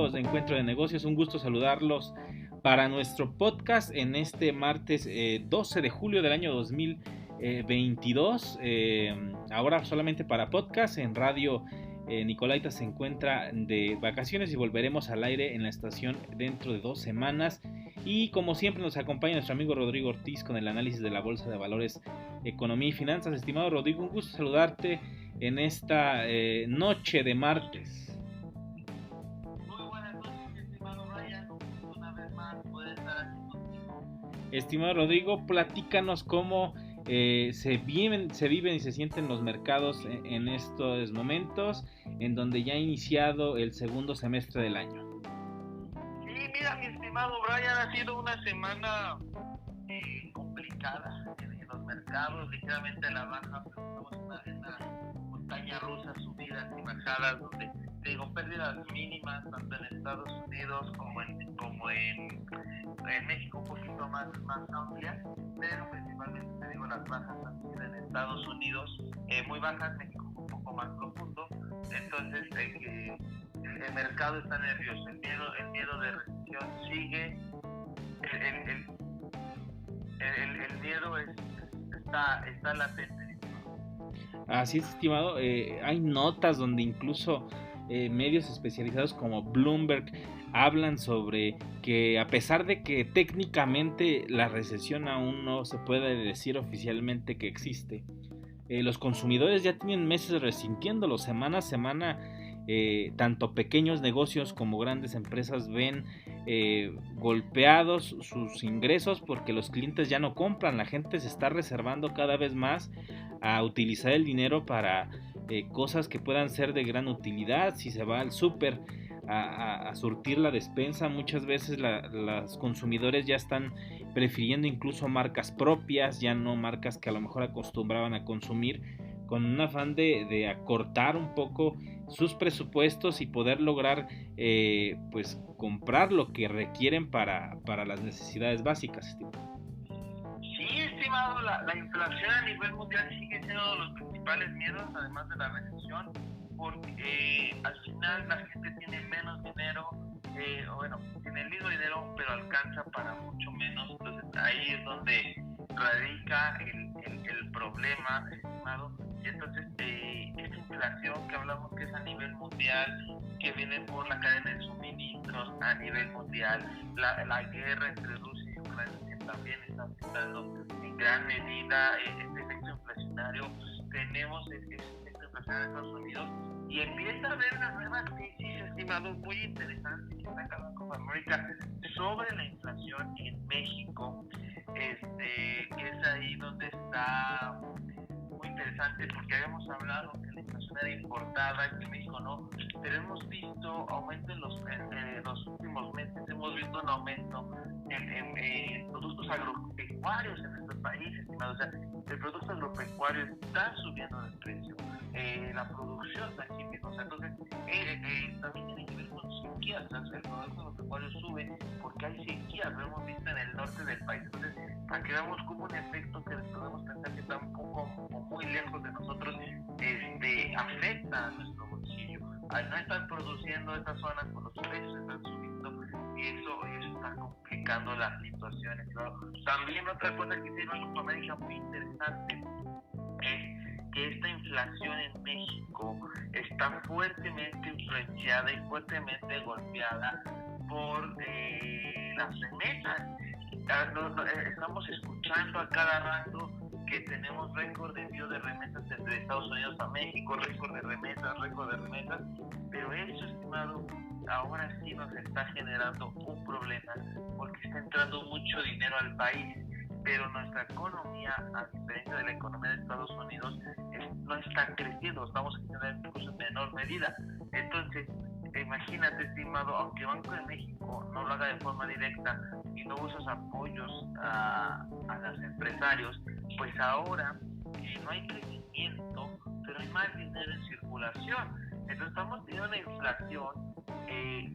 amigos de Encuentro de Negocios, un gusto saludarlos para nuestro podcast en este martes 12 de julio del año 2022. Ahora solamente para podcast. En radio Nicolaita se encuentra de vacaciones y volveremos al aire en la estación dentro de 2 semanas. Y como siempre nos acompaña nuestro amigo Rodrigo Ortiz con el análisis de la Bolsa de Valores, Economía y Finanzas. Estimado Rodrigo, un gusto saludarte en esta noche de martes. Estimado Rodrigo, platícanos cómo se viven y se sienten los mercados en estos momentos, en donde ya ha iniciado el segundo semestre del año. Sí, mira, mi estimado Brian, ha sido una semana complicada en los mercados, ligeramente a la baja, pero estamos en una montaña rusa, subidas y bajadas, donde digo pérdidas mínimas tanto en Estados Unidos como en México, un poquito más amplias, pero principalmente te digo las bajas han sido en Estados Unidos, muy bajas, México un poco más profundo. Entonces el mercado está nervioso, el miedo de recesión sigue, el miedo está latente. Así es, estimado. Hay notas donde incluso medios especializados como Bloomberg hablan sobre que, a pesar de que técnicamente la recesión aún no se puede decir oficialmente que existe, los consumidores ya tienen meses resintiéndolo. Semana a semana, tanto pequeños negocios como grandes empresas ven golpeados sus ingresos porque los clientes ya no compran. La gente se está reservando cada vez más a utilizar el dinero para cosas que puedan ser de gran utilidad. Si se va al súper a surtir la despensa, muchas veces los consumidores ya están prefiriendo incluso marcas propias, ya no marcas que a lo mejor acostumbraban a consumir, con un afán de acortar un poco sus presupuestos y poder lograr pues comprar lo que requieren para las necesidades básicas, estimado. Sí, estimado, la inflación a nivel mundial sigue siendo uno de los principales miedos, además de la recesión, porque al final la gente tiene menos dinero, tiene el mismo dinero, pero alcanza para mucho menos. Entonces ahí es donde radica el problema, estimado. Y entonces esta inflación que hablamos que es a nivel mundial, que viene por la cadena de suministros a nivel mundial, la guerra entre Rusia y Ucrania, que también está afectando en gran medida este efecto inflacionario. Tenemos este efecto inflacionario en Estados Unidos y empieza a haber una nueva tesis, estimado, muy interesante que está acá con América sobre la inflación en México, que es ahí donde está muy interesante, porque habíamos hablado que la inflación era importada y que México no, pero hemos visto aumento en los últimos meses, hemos visto un aumento en productos agropecuarios en nuestro país, estimado. O sea, el producto agropecuario está subiendo de precio, la producción aquí mismo, o sea, entonces también tiene que ver con sequías. O sea, el producto agropecuario sube porque hay sequías, lo hemos visto en el norte del país. Entonces, para que veamos como un efecto que podemos pensar que está un poco o muy lejos de nosotros, afecta a nuestro bolsillo. Al no estar produciendo estas zonas, por los precios están subiendo, y eso está complicando las situaciones, ¿no? También otra cosa que se llama Copa América muy interesante es que esta inflación en México está fuertemente influenciada y fuertemente golpeada por las remesas. Estamos escuchando a cada rato que tenemos récord de envío de remesas desde Estados Unidos a México, récord de remesas, pero eso, estimado, ahora sí nos está generando un problema, porque está entrando mucho dinero al país, pero nuestra economía, a diferencia de la economía de Estados Unidos, no está creciendo, estamos creciendo incluso en menor medida. Entonces, imagínate, estimado, aunque Banco de México no lo haga de forma directa y no usa apoyos a los empresarios, pues ahora no hay crecimiento, pero hay más dinero en circulación. Entonces estamos teniendo una inflación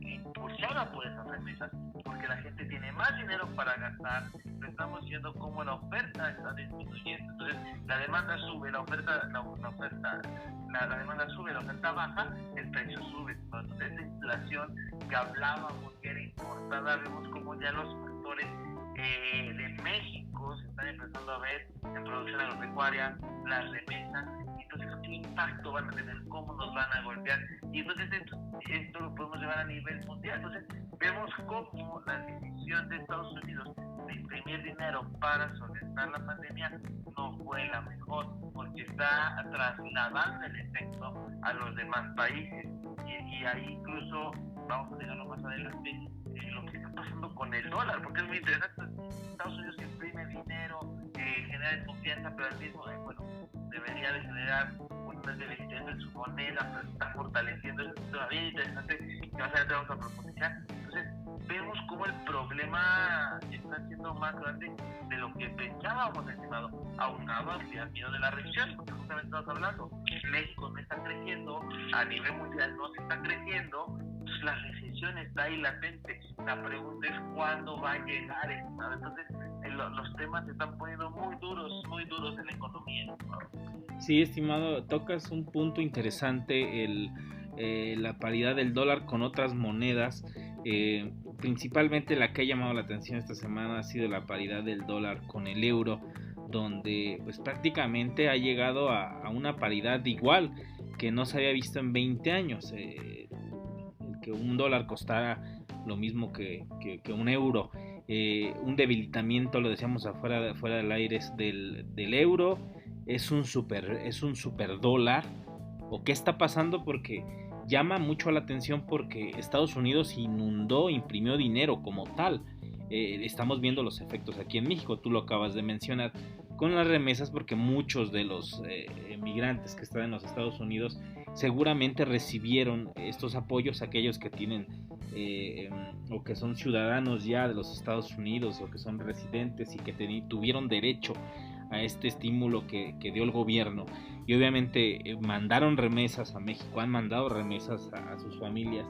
impulsada por esas remesas, porque la gente tiene más dinero para gastar, lo estamos viendo como la oferta está disminuyendo, entonces la demanda sube, la demanda sube, la oferta baja, el precio sube, entonces esa inflación que hablábamos que era importada, vemos como ya los factores de México se están empezando a ver en producción agropecuaria, las remesas. Entonces, ¿qué impacto van a tener? ¿Cómo nos van a golpear? Y entonces esto lo podemos llevar a nivel mundial. Entonces, vemos cómo la decisión de Estados Unidos de imprimir dinero para solventar la pandemia no fue la mejor, porque está trasladando el efecto a los demás países. Y ahí incluso, vamos a dejarlo más adelante, lo que está pasando con el dólar, porque es muy interesante. Estados Unidos imprime dinero, genera desconfianza, pero al mismo tiempo, debería de generar una debilidad en su moneda, pero está fortaleciendo. Es todavía interesante que más adelante vamos a profundizar. Entonces, vemos cómo el problema está siendo más grande de lo que pensábamos, estimado, aunado al miedo de la recesión, porque justamente estamos hablando, México no está creciendo, a nivel mundial no se está creciendo, pues la recesión está ahí latente. La pregunta es cuándo va a llegar, estimado. Entonces, los temas se están poniendo muy duros en la economía, ¿no? Sí, estimado, tocas un punto interesante, la paridad del dólar con otras monedas. Principalmente la que ha llamado la atención esta semana ha sido la paridad del dólar con el euro, donde pues prácticamente ha llegado a una paridad igual que no se había visto en 20 años. El que un dólar costara lo mismo que un euro. Un debilitamiento, lo decíamos fuera del aire, del euro. Es un super dólar. ¿O qué está pasando? Porque llama mucho la atención porque Estados Unidos imprimió dinero como tal. Estamos viendo los efectos aquí en México, tú lo acabas de mencionar, con las remesas, porque muchos de los emigrantes que están en los Estados Unidos seguramente recibieron estos apoyos, aquellos que tienen o que son ciudadanos ya de los Estados Unidos o que son residentes y que tuvieron derecho a este estímulo que dio el gobierno, y obviamente mandaron remesas a México, han mandado remesas a sus familias,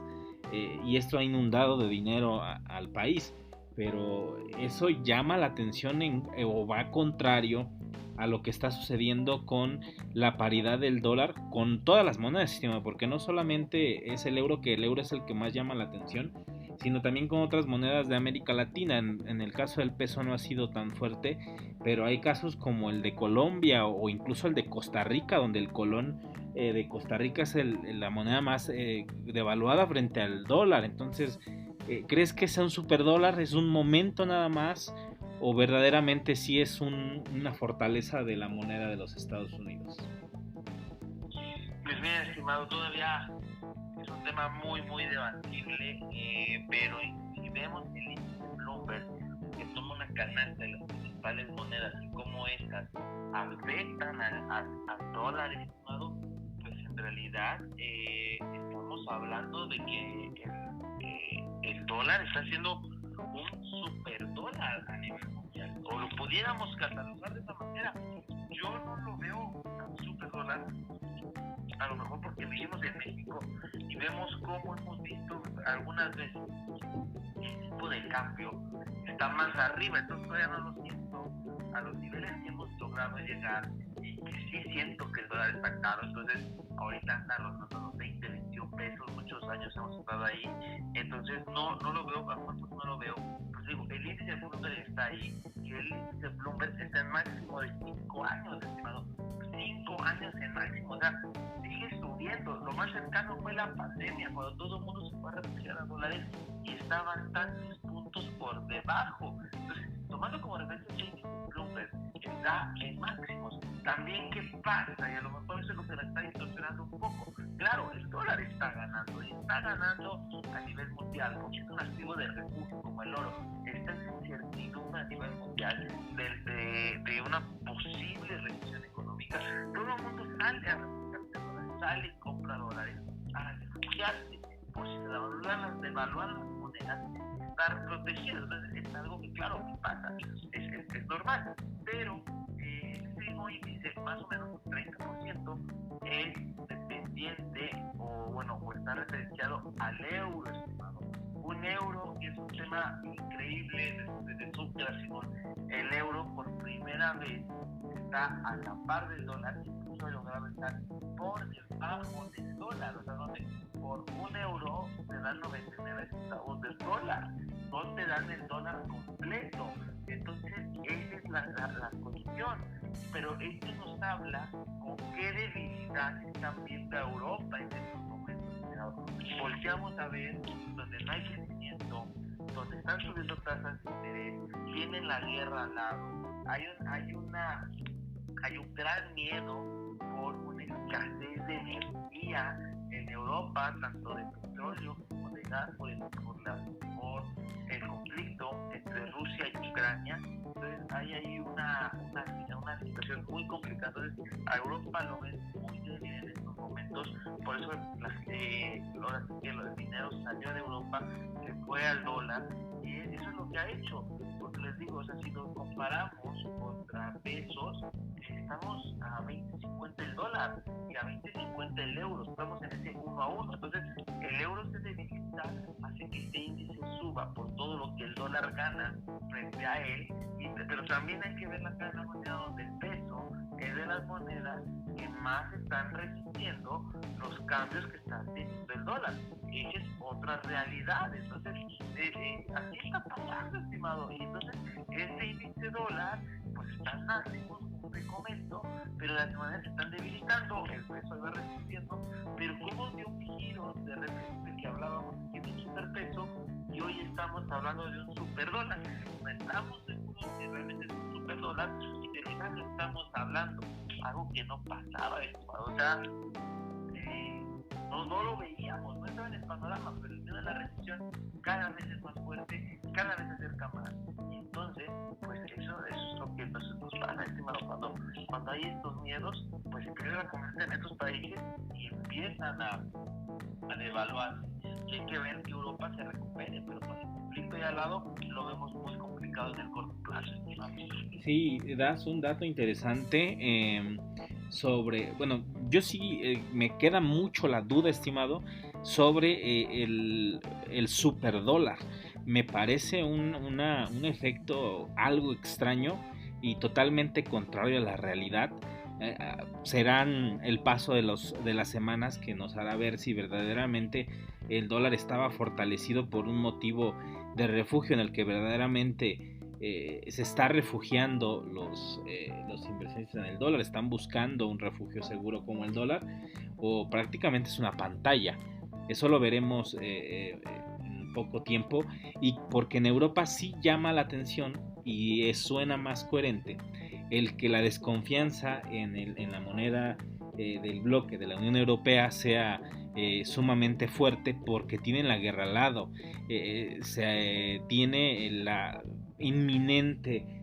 y esto ha inundado de dinero al país, pero eso llama la atención o va contrario a lo que está sucediendo con la paridad del dólar con todas las monedas, estimado, porque no solamente es el euro, que el euro es el que más llama la atención, sino también con otras monedas de América Latina. En el caso del peso no ha sido tan fuerte, pero hay casos como el de Colombia o incluso el de Costa Rica, donde el colón de Costa Rica es la moneda más devaluada frente al dólar. Entonces, ¿crees que sea un superdólar? ¿Es un momento nada más? ¿O verdaderamente sí es una fortaleza de la moneda de los Estados Unidos? Pues bien, estimado, todavía es un tema muy debatible, pero si vemos el índice de Bloomberg, que toma una canasta de las principales monedas y cómo estas afectan al dólar, estimado, pues en realidad estamos hablando de que el dólar está siendo un superdólar a nivel mundial, o lo pudiéramos catalogar de esa manera. Yo no lo veo un superdólar, a lo mejor porque vivimos en México y vemos cómo hemos visto algunas veces el tipo de cambio está más arriba, entonces todavía no lo siento a los niveles que hemos logrado llegar, y que sí siento que el dólar está caro. Entonces ahorita anda rondando los 20, 21 pesos, muchos años hemos estado ahí, entonces no lo veo, a cuántos no lo veo. Pues digo, el índice de Bloomberg está ahí, y el índice de Bloomberg está en máximo de 5 años, estimado, 5 años en máximo, o sea, sigue subiendo. Lo más cercano fue la pandemia, cuando todo el mundo se fue a refugiar a dólares y está bastantes puntos por debajo. Entonces, tomando como referencia el índice de Bloomberg, está en máximos. También, ¿qué pasa? Y a lo mejor eso es lo que la está distorsionando un poco. Claro, el dólar está ganando, y está ganando a nivel mundial, porque es un activo de refugio como el oro. Está en incertidumbre a nivel mundial de una posible recesión económica. Todo el mundo sale a refugiarse dólares, sale y compra dólares a refugiarse, por si se devalúan las monedas, estar protegidos. Entonces es algo que, claro, que pasa, es normal, pero este mismo índice, más o menos un 30%, es dependiente o está referenciado al euro, euro, que es un tema increíble desde súper, Simón. El euro por primera vez está a la par del dólar, incluso ha logrado estar por debajo del dólar, o sea, donde por un euro te dan 99 centavos del dólar, no te dan el dólar completo. Entonces, esa es la condición. Pero esto nos habla con qué debilidad está viendo Europa en estos momentos. Volteamos a ver donde no hay crecimiento, donde están subiendo tasas de interés, tiene la guerra al lado, hay un gran miedo por una escasez de energía en Europa, tanto de petróleo como de gas, por el conflicto entre Rusia y Ucrania. Entonces hay ahí una situación muy complicada. Entonces a Europa lo ven muy débil en estos momentos, por eso el dinero salió de Europa, se fue al dólar, y eso es lo que ha hecho. Porque les digo, o sea, si nos comparamos contra pesos, estamos a 20.50 el dólar y a 20.50 el euro, estamos en ese 1 a 1. Entonces el euro se debilita, hace que este índice suba por todo lo que el dólar gana frente a él, pero también hay que ver la cara de la moneda, donde el peso es de las monedas que más están resistiendo los cambios que está teniendo el dólar. Esa es otra realidad. Entonces así está pasando, estimado, y entonces este índice dólar pues están máximos, como te comento, pero las monedas se están debilitando, el peso va resistiendo, pero como dio un giro de repente que hablábamos aquí de un superpeso y hoy estamos hablando de un superdólar. No estamos seguros que realmente es un superdólar, y de verdad estamos hablando algo que no pasaba, estimado. O sea, no lo veíamos, no estaba en el panorama, pero el miedo de la recesión cada vez es más fuerte, cada vez se acerca más. Y entonces, pues eso es lo que nos pasa, estimado, cuando hay estos miedos, pues empiezan a convertir en estos países y empiezan a devaluarse. Y hay que ver que Europa se recupere, pero con el conflicto ahí al lado lo vemos muy complicado en el corto plazo, estimado. Sí, das un dato interesante sobre, bueno, yo sí me queda mucho la duda, estimado, sobre el superdólar. Me parece un efecto algo extraño y totalmente contrario a la realidad. Serán el paso de las semanas que nos hará ver si verdaderamente el dólar estaba fortalecido por un motivo de refugio en el que verdaderamente se está refugiando los inversionistas en el dólar, están buscando un refugio seguro como el dólar, o prácticamente es una pantalla. Eso lo veremos en poco tiempo, y porque en Europa sí llama la atención y suena más coherente el que la desconfianza en la moneda del bloque de la Unión Europea sea sumamente fuerte, porque tienen la guerra al lado, tiene la inminente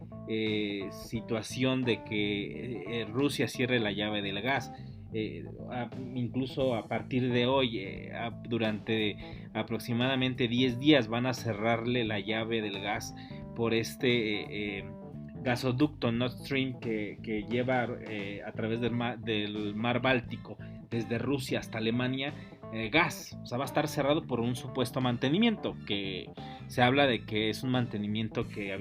situación de que Rusia cierre la llave del gas. Incluso a partir de hoy, durante aproximadamente 10 días van a cerrarle la llave del gas por este gasoducto Nord Stream que lleva a través del mar Báltico desde Rusia hasta Alemania gas. O sea, va a estar cerrado por un supuesto mantenimiento, que se habla de que es un mantenimiento que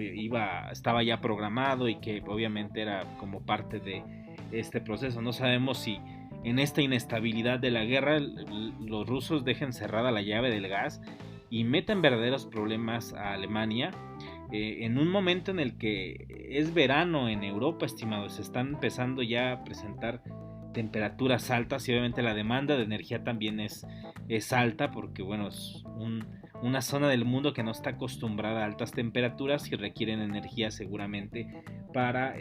estaba ya programado y que obviamente era como parte de este proceso. No sabemos si en esta inestabilidad de la guerra los rusos dejen cerrada la llave del gas y meten verdaderos problemas a Alemania en un momento en el que es verano en Europa, estimados. Se están empezando ya a presentar temperaturas altas y obviamente la demanda de energía también es alta, porque bueno, es una zona del mundo que no está acostumbrada a altas temperaturas y requieren energía seguramente para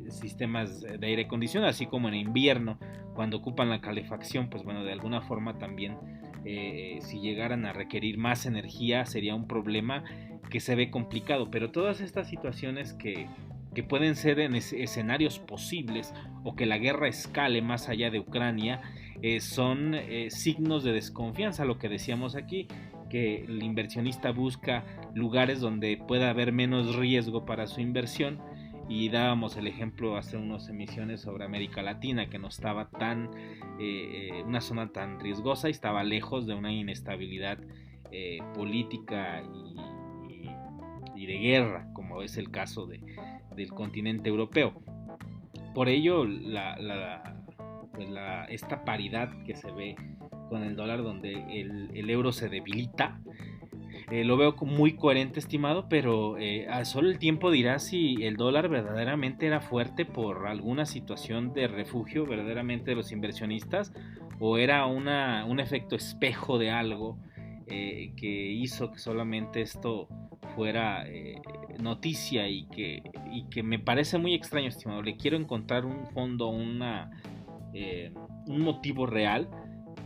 sistemas de aire acondicionado, así como en invierno cuando ocupan la calefacción. Pues bueno, de alguna forma también si llegaran a requerir más energía sería un problema que se ve complicado. Pero todas estas situaciones que pueden ser en escenarios posibles, o que la guerra escale más allá de Ucrania, son signos de desconfianza. Lo que decíamos aquí, que el inversionista busca lugares donde pueda haber menos riesgo para su inversión, y dábamos el ejemplo hace unas emisiones sobre América Latina, que no estaba tan una zona tan riesgosa y estaba lejos de una inestabilidad política y de guerra, como es el caso del continente europeo. Por ello, esta paridad que se ve con el dólar, donde el euro se debilita, lo veo como muy coherente, estimado, pero solo el tiempo dirá si el dólar verdaderamente era fuerte por alguna situación de refugio verdaderamente de los inversionistas, o era un efecto espejo de algo que hizo que solamente esto fuera noticia, y que me parece muy extraño, estimado. Le quiero encontrar un fondo, un motivo real,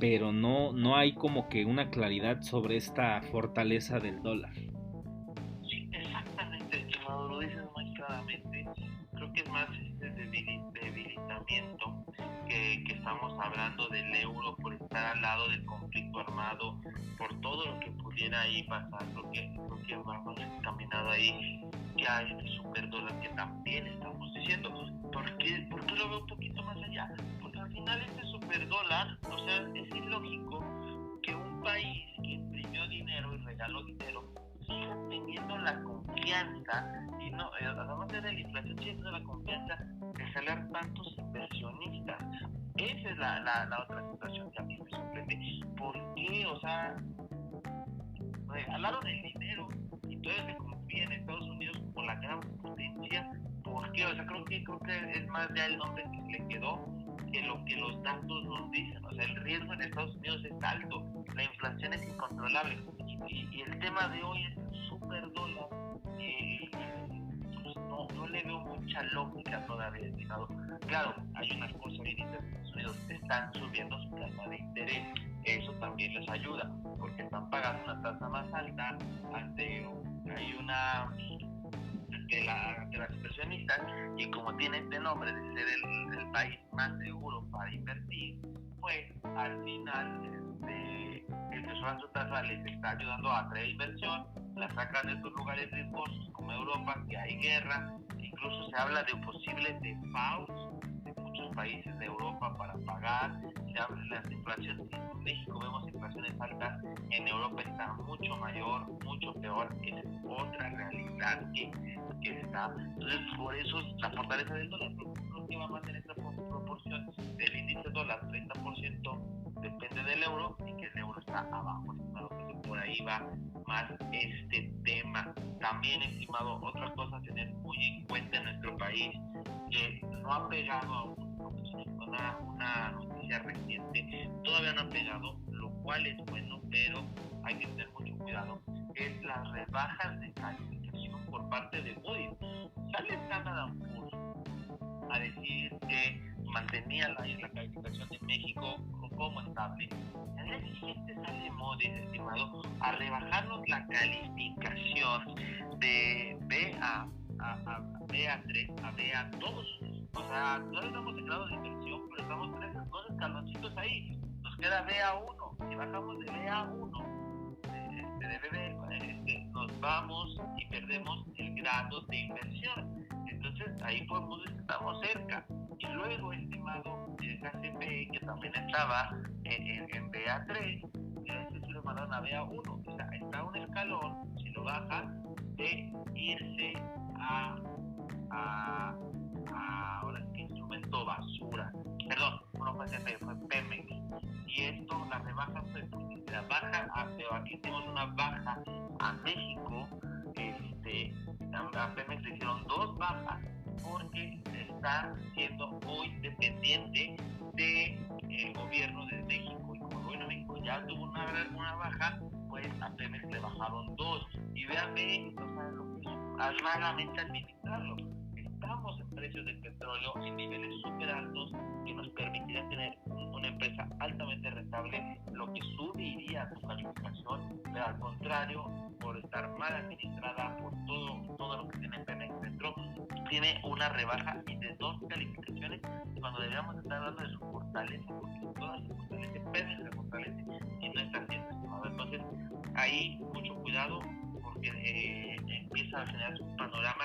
pero no hay como que una claridad sobre esta fortaleza del dólar. Sí, exactamente, estimado, lo dices muy claramente. Creo que es más este debilitamiento que estamos hablando del euro por estar al lado del conflicto armado, por todo lo que pudiera ahí pasar. Creo que vamos encaminado ahí ya a este superdólar que también estamos diciendo. ¿Por qué lo veo un poquito más allá? Porque al final este superdólar, o sea, es ilógico que un país que imprimió dinero y regaló dinero siga teniendo la confianza, y no, además de la inflación, sigue teniendo la confianza de jalar tantos inversionistas. Esa es la otra situación que a mí me sorprende. ¿Por qué? O sea, regalaron el dinero y todavía se confía en Estados Unidos como la gran potencia. ¿Por qué? O sea, creo que es más ya el nombre que se le quedó que lo que los datos nos dicen. O sea, el riesgo en Estados Unidos es alto, la inflación es incontrolable, y el tema de hoy es el super dólar. Pues no le veo mucha lógica todavía, estimado. Claro, hay unas cosas bien interesantes. Estados Unidos están subiendo su tasa de interés, eso también les ayuda, porque están pagando una tasa más alta ante hay una de las inversionistas, y como tiene este nombre de ser el país más seguro para invertir, pues al final el que suban su tasa les está ayudando a atraer inversión, la sacan de estos lugares riesgosos como Europa, que hay guerra, incluso se habla de posibles defaults de muchos países de Europa para pagar, se habla de las inflaciones. En México vemos inflaciones altas, en Europa está mucho mayor, mucho peor, es otra realidad que está. Entonces, por eso la fortaleza del dólar, creo que va a mantener esta proporción del índice dólar 30% depende del euro, y que el euro está abajo, estimado. Entonces, por ahí va más este tema. También, estimado, otra cosa a tener muy en cuenta en nuestro país, que no ha pegado a una noticia reciente, todavía no ha pegado, lo cual es bueno, pero hay que tener mucho cuidado, es las rebajas de calificación por parte de Moody's. Sale Standard & Poor's a decir que mantenía la calificación de México como estable. Al día siguiente sale Moody's, estimado, a rebajarnos la calificación de BA3 a BA2. O sea, todavía estamos en grado de inversión, pero estamos dos escaloncitos ahí. Nos queda BA1. Si bajamos de BA1, de BB, nos vamos y perdemos el grado de inversión. Entonces ahí podemos decir que estamos cerca. Y luego, estimado, el KCP, que también estaba en BA3, ese sí lo mandaron a BA1. O sea, está un escalón, si lo baja, de irse a ahora sí que instrumento basura. Perdón, no fue CFE, fue Pemex. Y esto, la rebaja fue porque la baja, aquí tenemos una baja a México, a Pemex le hicieron dos bajas porque está siendo muy dependiente del gobierno de México, y como el gobierno de México ya tuvo una baja, pues a Pemex le bajaron dos. Y véanme, o sea, lo que es malamente administrarlo. Estamos en precios del petróleo en niveles súper altos que nos permitirían tener una empresa altamente rentable, lo que subiría su calificación, pero al contrario, por estar mal administrada, por todo lo que tiene Pemex dentro, tiene una rebaja y de dos calificaciones, cuando deberíamos estar hablando de su fortaleza, porque todas se fortalece, Pemex se fortalece y no está haciendo, estimado. Entonces, ahí mucho cuidado, porque empieza a generarse un panorama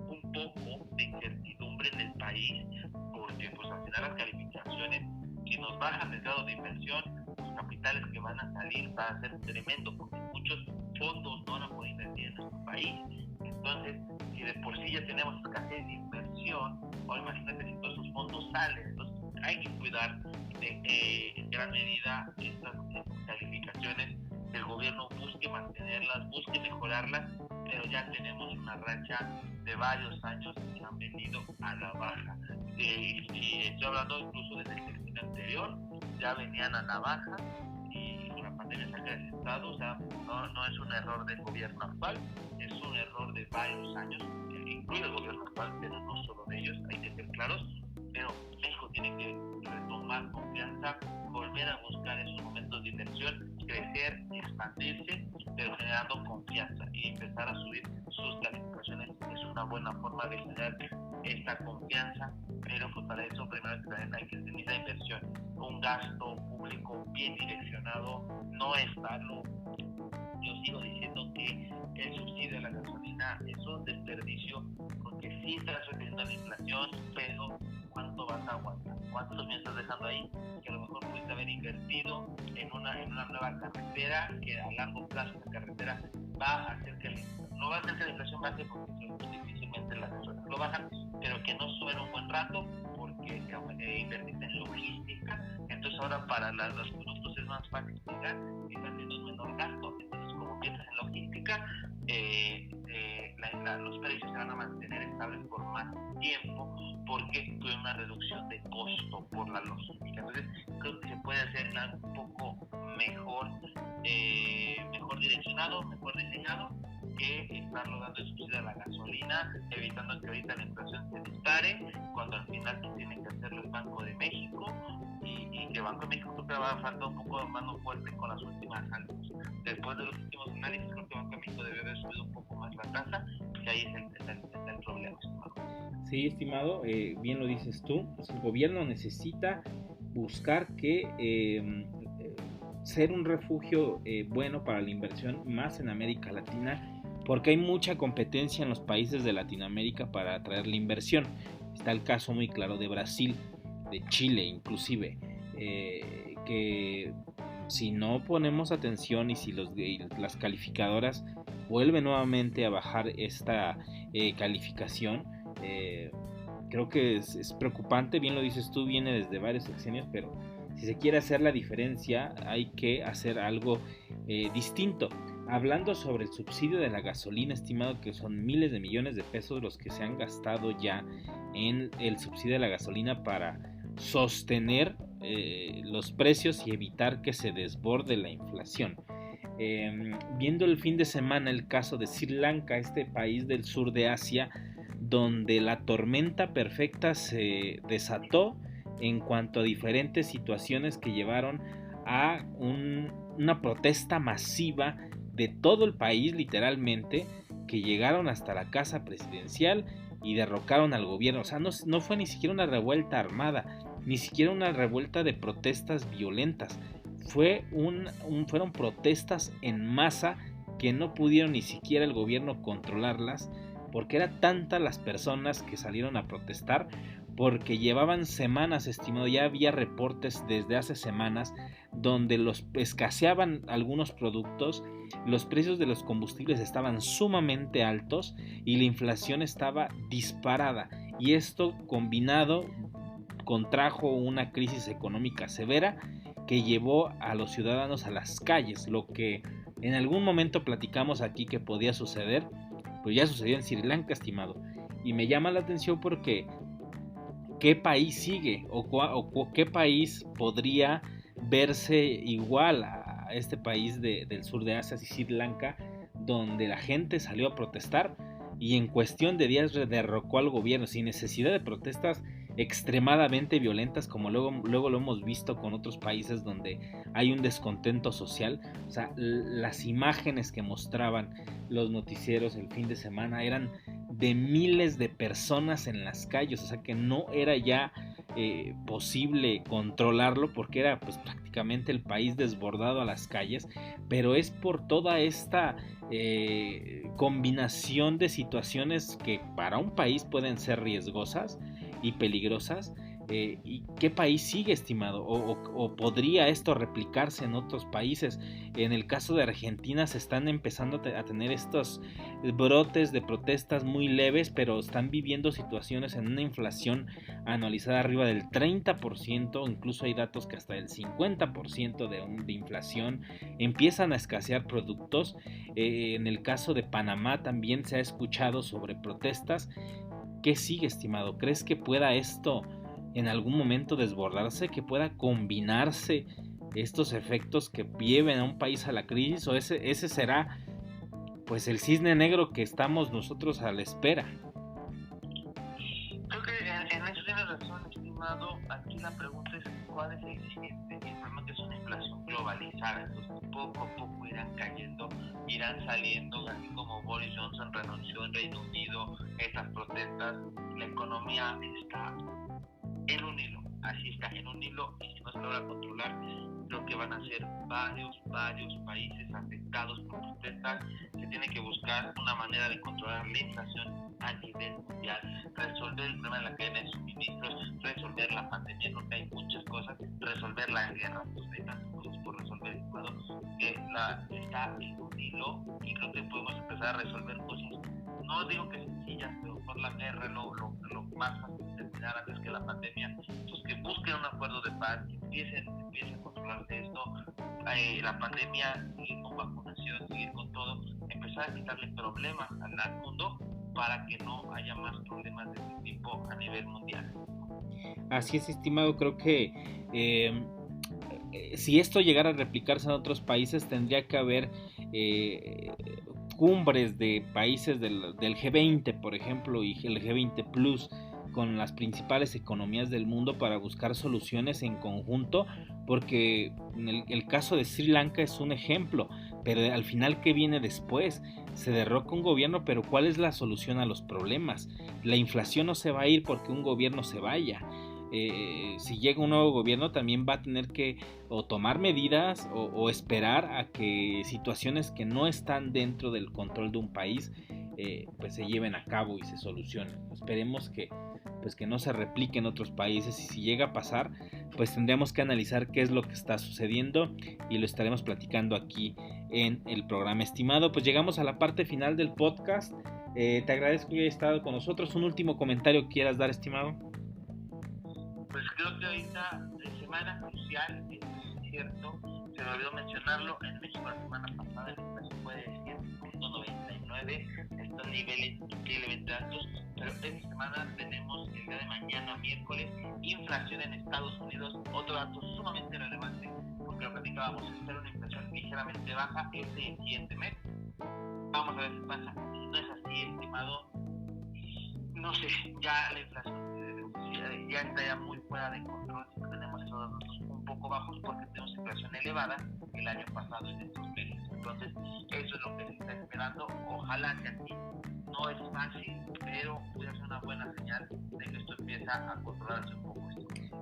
un poco de incertidumbre en el país, porque pues al final las calificaciones, si nos bajan el grado de inversión, los capitales que van a salir va a ser tremendo, porque muchos muchos fondos no van a poder invertir en nuestro país. Entonces, si de por sí ya tenemos escasez de inversión, ahora imagínate si todos esos fondos salen. Entonces, hay que cuidar en gran medida estas calificaciones. El gobierno busque mantenerlas, busque mejorarlas, pero ya tenemos una racha de varios años que han venido a la baja. Y estoy hablando incluso desde el sexenio anterior, ya venían a la baja, y con la pandemia se ha desestado. O sea, no es un error del gobierno actual, es un error de varios años, incluye el gobierno actual, pero no solo de ellos, hay que ser claros. Pero México tiene que retomar confianza, volver a buscar esos momentos de inversión, crecer, expandirse, pero generando confianza y empezar a subir sus calificaciones. Es una buena forma de generar esta confianza, pero pues para eso primero también hay que tener la inversión, un gasto público bien direccionado, no estarlo. Yo sigo diciendo que el subsidio a la gasolina es un desperdicio, porque sí estás reteniendo la inflación, pero ¿cuánto vas a aguantar? ¿Cuántos me estás dejando ahí? Que a lo mejor pudiste haber invertido en una nueva carretera, que a largo plazo la carretera va a hacer que no va a hacer que la inflación baje, porque difícilmente las personas lo bajan, pero que no suben un buen rato, porque invertiste en logística. Entonces ahora para los productos es más fácil llegar y está haciendo un menor gasto. Entonces, como piensas en logística, los precios se van a mantener estables por más tiempo, porque tuve una reducción de costo por la logística. Entonces creo que se puede hacer un poco mejor direccionado, mejor diseñado, que estarlo dando el subsidio a la gasolina, evitando que ahorita la inflación se dispare, cuando al final tiene que hacerlo el Banco de México, y que el Banco de México creo que va a faltar un poco de mano fuerte con las últimas alzas. Después de los últimos análisis, creo que el Banco de México debe haber subido un poco más la tasa, que ahí está el problema, estimado. Sí, estimado, bien lo dices tú, pues el gobierno necesita buscar que ser un refugio bueno para la inversión, más en América Latina, porque hay mucha competencia en los países de Latinoamérica para atraer la inversión. Está el caso muy claro de Brasil, de Chile inclusive, que si no ponemos atención y si las calificadoras vuelven nuevamente a bajar esta calificación, creo que es preocupante. Bien lo dices tú, viene desde varios sexenios, pero si se quiere hacer la diferencia hay que hacer algo distinto. Hablando sobre el subsidio de la gasolina, estimado que son miles de millones de pesos los que se han gastado ya en el subsidio de la gasolina para sostener los precios y evitar que se desborde la inflación. Viendo el fin de semana el caso de Sri Lanka, este país del sur de Asia, donde la tormenta perfecta se desató en cuanto a diferentes situaciones que llevaron a una protesta masiva de todo el país, literalmente, que llegaron hasta la casa presidencial y derrocaron al gobierno. O sea, no fue ni siquiera una revuelta armada, ni siquiera una revuelta de protestas violentas. Fueron protestas en masa que no pudieron ni siquiera el gobierno controlarlas, porque eran tantas las personas que salieron a protestar, porque llevaban semanas, estimado, ya había reportes desde hace semanas donde escaseaban algunos productos, los precios de los combustibles estaban sumamente altos y la inflación estaba disparada, y esto combinado contrajo una crisis económica severa que llevó a los ciudadanos a las calles. Lo que en algún momento platicamos aquí que podía suceder, pues ya sucedió en Sri Lanka, estimado, y me llama la atención porque ¿qué país sigue o qué país podría verse igual a este país del sur de Asia, Sri Lanka, donde la gente salió a protestar y en cuestión de días derrocó al gobierno sin necesidad de protestas extremadamente violentas como luego lo hemos visto con otros países donde hay un descontento social? O sea, las imágenes que mostraban los noticieros el fin de semana eran de miles de personas en las calles, o sea que no era ya posible controlarlo porque era pues prácticamente el país desbordado a las calles, pero es por toda esta combinación de situaciones que para un país pueden ser riesgosas y peligrosas, ¿Y qué país sigue, estimado? ¿O podría esto replicarse en otros países? En el caso de Argentina se están empezando a tener estos brotes de protestas muy leves, pero están viviendo situaciones en una inflación anualizada arriba del 30%, incluso hay datos que hasta el 50% de inflación. Empiezan a escasear productos. En el caso de Panamá también se ha escuchado sobre protestas. ¿Qué sigue, estimado? ¿Crees que pueda esto en algún momento desbordarse, que pueda combinarse estos efectos que lleven a un país a la crisis, o ese será pues el cisne negro que estamos nosotros a la espera? Creo que en eso tienes razón, estimado. Aquí la pregunta es cuál es el siguiente. El problema es que es una inflación globalizada, entonces poco a poco irán cayendo, irán saliendo, así como Boris Johnson renunció en Reino Unido, estas protestas, la economía está en un hilo, así está, en un hilo, y si no se logra controlar, creo que van a ser varios países afectados por protestas. Se tiene que buscar una manera de controlar la inflación a nivel mundial, resolver el problema de la cadena de suministros, resolver la pandemia, porque hay muchas cosas, resolver la guerra, pues hay tantas cosas por resolver, que está en un hilo, y creo que podemos empezar a resolver cosas, no digo que sencillas, pero por la guerra lo más fácil de terminar antes que la pandemia. Entonces, que busquen un acuerdo de paz, que empiecen a controlarse esto, la pandemia, seguir con vacunación, seguir con todo, empezar a quitarle problemas al mundo para que no haya más problemas de este tipo a nivel mundial. Así es, estimado. Creo que si esto llegara a replicarse en otros países, tendría que haber cumbres de países del G20, por ejemplo, y el G20 Plus, con las principales economías del mundo, para buscar soluciones en conjunto, porque el caso de Sri Lanka es un ejemplo, pero al final, ¿qué viene después? Se derroca un gobierno, pero ¿cuál es la solución a los problemas? La inflación no se va a ir porque un gobierno se vaya. Si llega un nuevo gobierno, también va a tener que o tomar medidas o esperar a que situaciones que no están dentro del control de un país pues se lleven a cabo y se solucionen. Esperemos que no se replique en otros países, y si llega a pasar, pues tendríamos que analizar qué es lo que está sucediendo, y lo estaremos platicando aquí en el programa, estimado. Pues llegamos a la parte final del podcast. Te agradezco que hayas estado con nosotros. Un último comentario que quieras dar, estimado. Pues creo que ahorita es semana crucial, es cierto, se me olvidó mencionarlo, en México la semana pasada el inflación fue de 7.99, estos niveles increíblemente altos, pero esta semana tenemos el día de mañana, miércoles, inflación en Estados Unidos, otro dato sumamente relevante, porque lo platicábamos, se espera una inflación ligeramente baja este siguiente mes. Vamos a ver qué pasa. Si no es así, estimado, no sé, ya la inflación ya está ya muy fuera de control. Tenemos esos datos un poco bajos porque tenemos inflación elevada el año pasado en estos meses. Entonces, eso es lo que se está esperando. Ojalá que así. No es fácil, pero puede ser una buena señal de que esto empieza a controlarse un poco.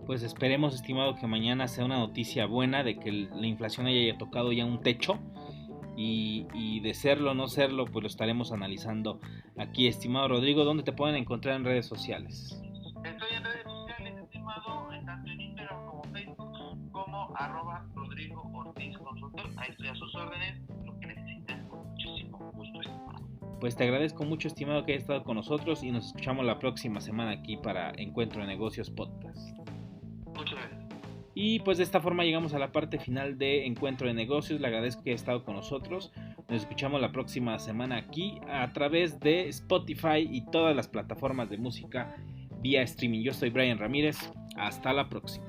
Pues esperemos, estimado, que mañana sea una noticia buena de que la inflación haya tocado ya un techo, y de serlo o no serlo, pues lo estaremos analizando aquí, estimado Rodrigo. ¿Dónde te pueden encontrar en redes sociales? Estoy en redes sociales, estimado, tanto en Instagram como Facebook, como @Rodrigo Ortiz Consultor. Ahí estoy a sus órdenes, lo que necesiten, con muchísimo gusto, estimado. Pues te agradezco mucho, estimado, que hayas estado con nosotros, y nos escuchamos la próxima semana aquí para Encuentro de Negocios Podcast. Muchas gracias. Y pues de esta forma llegamos a la parte final de Encuentro de Negocios. Le agradezco que haya estado con nosotros. Nos escuchamos la próxima semana aquí a través de Spotify y todas las plataformas de música vía streaming. Yo soy Brian Ramírez. Hasta la próxima.